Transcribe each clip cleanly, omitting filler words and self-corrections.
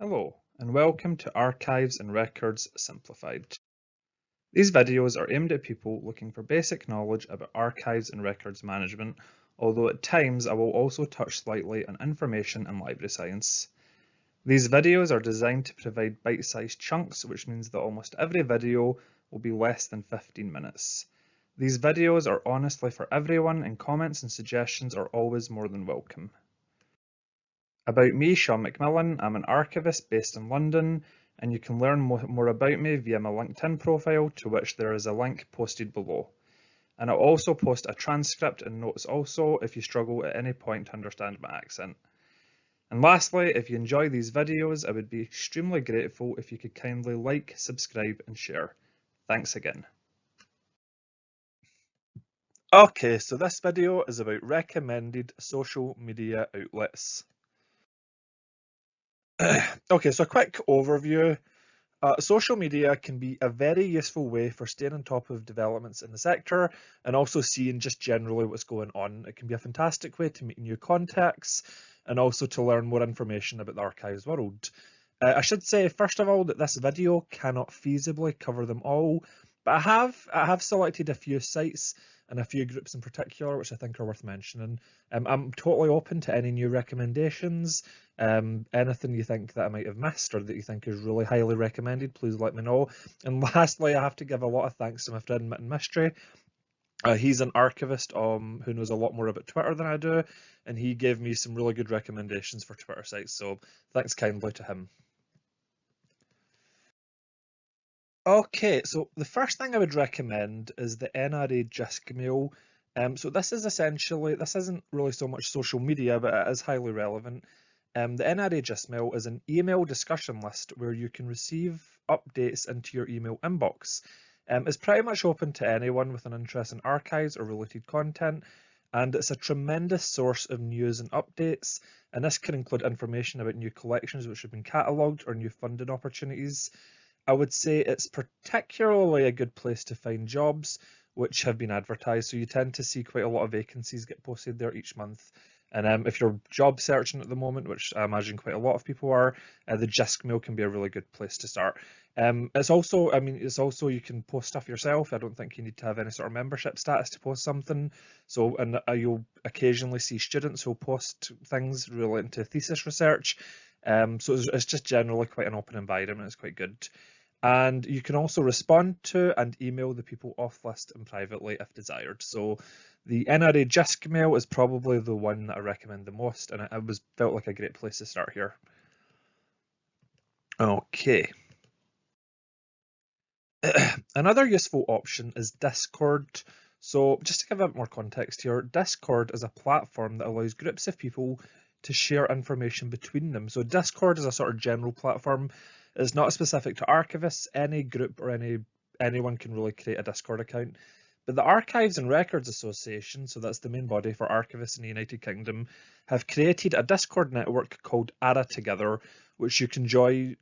Hello, and welcome to Archives and Records Simplified. These videos are aimed at people looking for basic knowledge about archives and records management, although at times I will also touch slightly on information and library science. These videos are designed to provide bite-sized chunks, which means that almost every video will be less than 15 minutes. These videos are honestly for everyone, and comments and suggestions are always more than welcome. About me, Sean McMillan, I'm an archivist based in London, and you can learn more about me via my LinkedIn profile, to which there is a link posted below. And I'll also post a transcript and notes also if you struggle at any point to understand my accent. And lastly, if you enjoy these videos, I would be extremely grateful if you could kindly like, subscribe and share. Thanks again. Okay, so this video is about recommended social media outlets. Okay, so a quick overview. Social media can be a very useful way for staying on top of developments in the sector and also seeing just generally what's going on. It can be a fantastic way to meet new contacts and also to learn more information about the archives world. I should say, first of all, that this video cannot feasibly cover them all, but I have selected a few sites and a few groups in particular which I think are worth mentioning. I'm totally open to any new recommendations. Anything you think that I might have missed or that you think is really highly recommended, please let me know. And lastly, I have to give a lot of thanks to my friend Mitten Mystery. He's an archivist who knows a lot more about Twitter than I do, and he gave me some really good recommendations for Twitter sites, so thanks kindly to him. Okay, so the first thing I would recommend is the NRA JISC mail. So this isn't really so much social media, but it is highly relevant. The NRA JISC mail is an email discussion list where you can receive updates into your email inbox. It's pretty much open to anyone with an interest in archives or related content, and it's a tremendous source of news and updates. And this can include information about new collections which have been catalogued or new funding opportunities. I would say it's particularly a good place to find jobs which have been advertised. So you tend to see quite a lot of vacancies get posted there each month. And if you're job searching at the moment, which I imagine quite a lot of people are, the JISC mail can be a really good place to start. It's also you can post stuff yourself. I don't think you need to have any sort of membership status to post something. So, and you'll occasionally see students who'll post things relating to thesis research. So it's just generally quite an open environment. It's quite good. And you can also respond to and email the people off list and privately if desired. So the NRA JISC mail is probably the one that I recommend the most, and it felt like a great place to start here. Okay. Another useful option is Discord. So just to give a bit more context here, Discord is a platform that allows groups of people to share information between them. So Discord is a sort of general platform. It's not specific to archivists. Any group or anyone can really create a Discord account. But the Archives and Records Association, so that's the main body for archivists in the United Kingdom, have created a Discord network called ARA Together, which you can join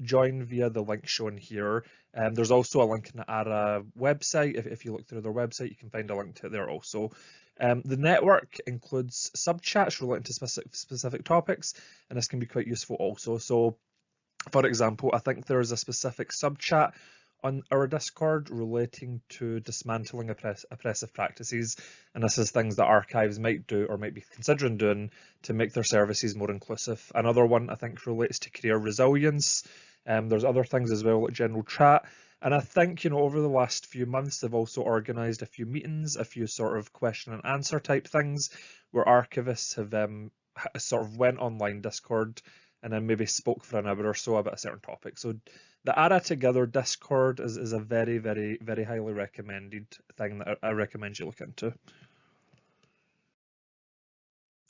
via the link shown here. There's also a link in the ARA website. If you look through their website, you can find a link to it there also. The network includes sub-chats relating to specific topics, and this can be quite useful also. So, for example, I think there is a specific sub-chat on our Discord relating to dismantling oppressive practices, and this is things that archives might do or might be considering doing to make their services more inclusive. Another one I think relates to career resilience. There's other things as well like general chat, and I think over the last few months they've also organised a few meetings, a few sort of question and answer type things where archivists have sort of went online Discord and then maybe spoke for an hour or so about a certain topic. So the ARA Together Discord is a very, very, very highly recommended thing that I recommend you look into.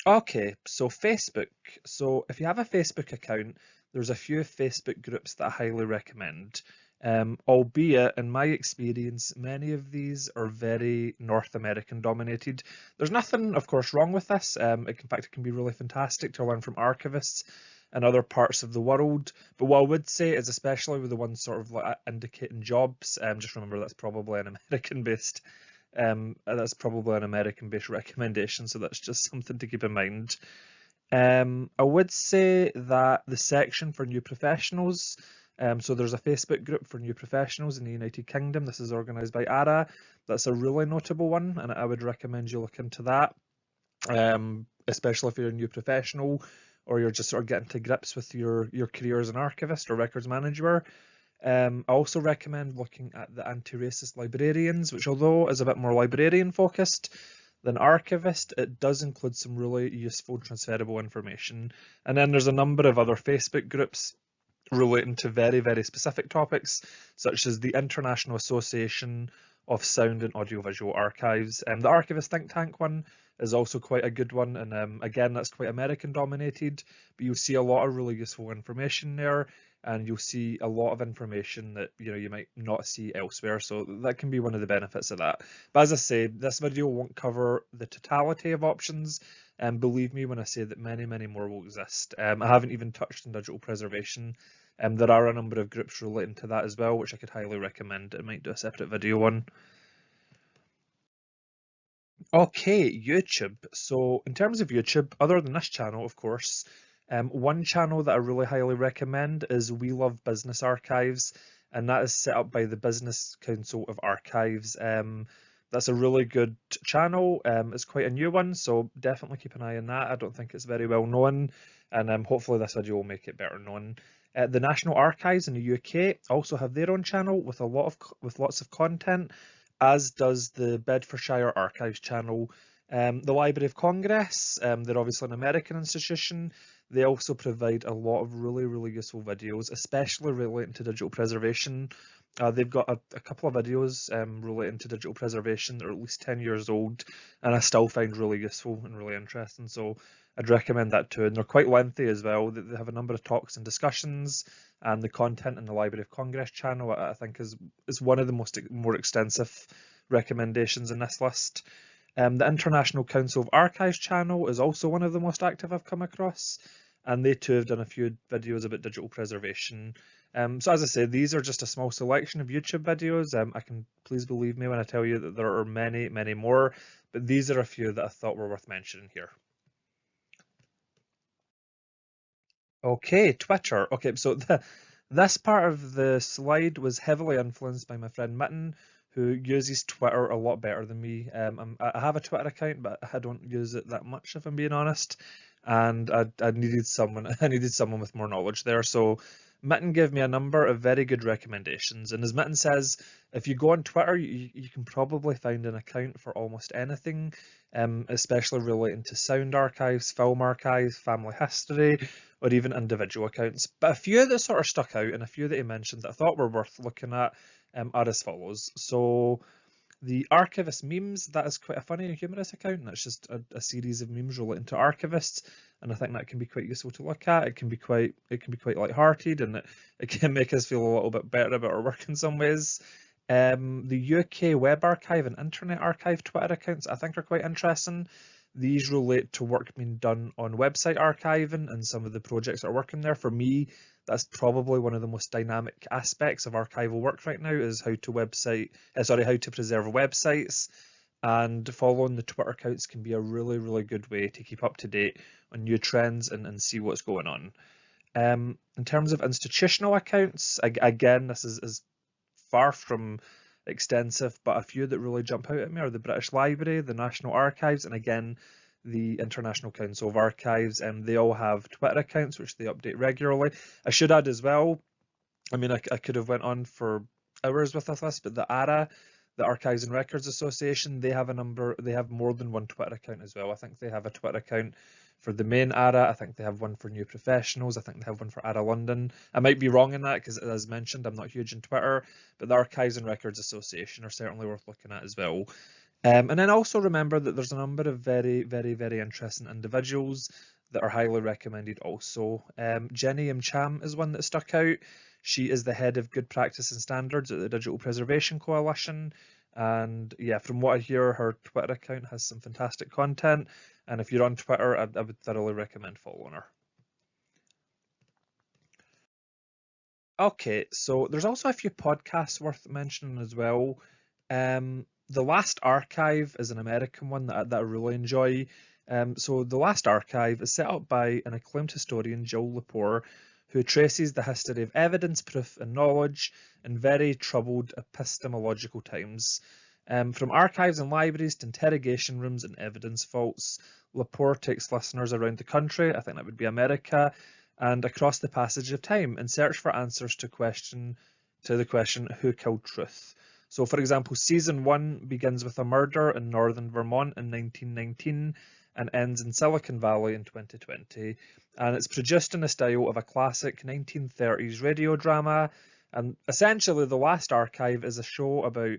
Okay, so Facebook. So if you have a Facebook account, there's a few Facebook groups that I highly recommend. Albeit, in my experience, many of these are very North American dominated. There's nothing, of course, wrong with this. In fact, it can be really fantastic to learn from archivists in other parts of the world. But what I would say is, especially with the ones sort of like indicating jobs, just remember that's probably an American-based recommendation, so that's just something to keep in mind. I would say that the section for new professionals, so there's a Facebook group for new professionals in the United Kingdom. This is organised by ARA. That's a really notable one, and I would recommend you look into that, especially if you're a new professional or you're just sort of getting to grips with your career as an archivist or records manager. I also recommend looking at the Anti-Racist Librarians, which although is a bit more librarian focused than Archivist, it does include some really useful transferable information. And then there's a number of other Facebook groups relating to very, very specific topics, such as the International Association of Sound and Audiovisual Archives. The Archivist Think Tank one is also quite a good one, and again, that's quite American dominated, but you'll see a lot of really useful information there, and you'll see a lot of information that you might not see elsewhere, so that can be one of the benefits of that. But as I say, this video won't cover the totality of options, and believe me when I say that many, many more will exist. I haven't even touched on digital preservation. There are a number of groups relating to that as well, which I could highly recommend. I might do a separate video on. Okay, YouTube. So in terms of YouTube, other than this channel, of course, one channel that I really highly recommend is We Love Business Archives, and that is set up by the Business Council of Archives. That's a really good channel. It's quite a new one, so definitely keep an eye on that. I don't think it's very well known, and hopefully this video will make it better known. The National Archives in the UK also have their own channel with lots of content, as does the Bedfordshire Archives channel. The Library of Congress, they're obviously an American institution. They also provide a lot of really, really useful videos, especially relating to digital preservation. They've got a couple of videos relating to digital preservation that are at least 10 years old, and I still find really useful and really interesting. So I'd recommend that too. And they're quite lengthy as well. They have a number of talks and discussions, and the content in the Library of Congress channel, I think, is one of the more extensive recommendations in this list. The International Council of Archives channel is also one of the most active I've come across, and they too have done a few videos about digital preservation. So as I say, these are just a small selection of YouTube videos. Please believe me when I tell you that there are many, many more, but these are a few that I thought were worth mentioning here. Okay, Twitter. Okay, so this part of the slide was heavily influenced by my friend Mitten, who uses Twitter a lot better than me. I have a Twitter account, but I don't use it that much, if I'm being honest. And I needed someone with more knowledge there. So Mitten gave me a number of very good recommendations. And as Mitten says, if you go on Twitter, you can probably find an account for almost anything, especially relating to sound archives, film archives, family history, or even individual accounts. But a few that sort of stuck out and a few that he mentioned that I thought were worth looking at are as follows. So the Archivist Memes, that is quite a funny and humorous account, and that's just a series of memes relating to archivists, and I think that can be quite useful to look at. It can be quite light-hearted, and it can make us feel a little bit better about our work in some ways. The UK Web Archive and Internet Archive Twitter accounts I think are quite interesting. These relate to work being done on website archiving and some of the projects that are working there. For me, that's probably one of the most dynamic aspects of archival work right now, is how to preserve websites. And following the Twitter accounts can be a really, really good way to keep up to date on new trends and see what's going on. In terms of institutional accounts, again, this is far from extensive, but a few that really jump out at me are the British Library, the National Archives, and again, the International Council of Archives, and they all have Twitter accounts which they update regularly. I should add as well, I mean, I could have went on for hours with this list, but the ARA, the Archives and Records Association, they have more than one Twitter account as well. I think they have a Twitter account for the main ARA, I think they have one for new professionals, I think they have one for ARA London. I might be wrong in that because, as mentioned, I'm not huge in Twitter, but the Archives and Records Association are certainly worth looking at as well. And then also remember that there's a number of very, very, very interesting individuals that are highly recommended also. Jenny M. Cham is one that stuck out. She is the head of Good Practice and Standards at the Digital Preservation Coalition. And yeah, from what I hear, her Twitter account has some fantastic content. And if you're on Twitter, I would thoroughly recommend following her. Okay, so there's also a few podcasts worth mentioning as well. The Last Archive is an American one that I really enjoy. So The Last Archive is set up by an acclaimed historian, Joel Lepore, who traces the history of evidence, proof and knowledge in very troubled epistemological times. From archives and libraries to interrogation rooms and evidence vaults, Lepore takes listeners around the country, I think that would be America, and across the passage of time in search for answers to the question, who killed truth? So, for example, season 1 begins with a murder in northern Vermont in 1919 and ends in Silicon Valley in 2020. And it's produced in the style of a classic 1930s radio drama. And essentially, The Last Archive is a show about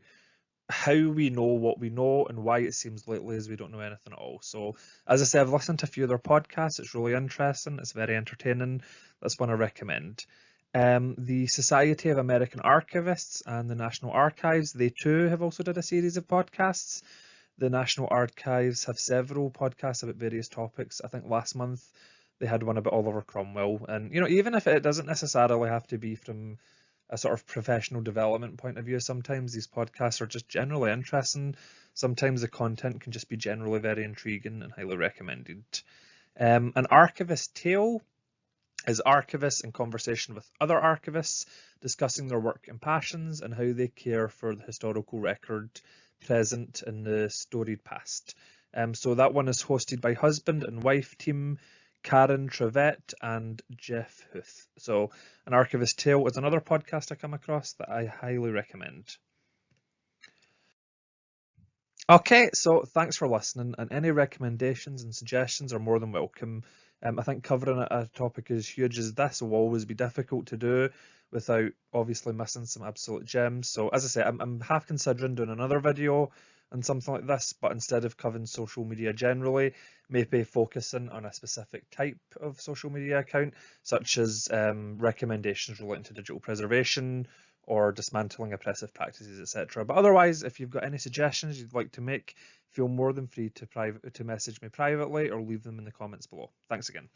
how we know what we know and why it seems lately as we don't know anything at all. So, as I said, I've listened to a few of their podcasts. It's really interesting. It's very entertaining. That's one I recommend. The Society of American Archivists and the National Archives, they too have also did a series of podcasts. The National Archives have several podcasts about various topics. I think last month they had one about Oliver Cromwell. And, even if it doesn't necessarily have to be from a sort of professional development point of view, sometimes these podcasts are just generally interesting. Sometimes the content can just be generally very intriguing and highly recommended. An Archivist Tale is archivists in conversation with other archivists, discussing their work and passions and how they care for the historical record present in the storied past. So that one is hosted by husband and wife team Karen Trevette and Jeff Huth. So An Archivist Tale is another podcast I come across that I highly recommend. Okay, so thanks for listening, and any recommendations and suggestions are more than welcome. I think covering a topic as huge as this will always be difficult to do without obviously missing some absolute gems. So as I say, I'm half considering doing another video on something like this, but instead of covering social media generally, maybe focusing on a specific type of social media account, such as recommendations relating to digital preservation or dismantling oppressive practices, etc. But otherwise, if you've got any suggestions you'd like to make, feel more than free to message me privately or leave them in the comments below. Thanks again.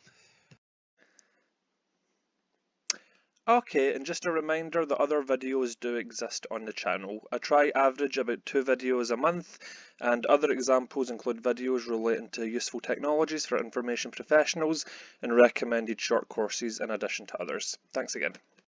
Okay, and just a reminder that other videos do exist on the channel. I try average about 2 videos a month, and other examples include videos relating to useful technologies for information professionals and recommended short courses in addition to others. Thanks again.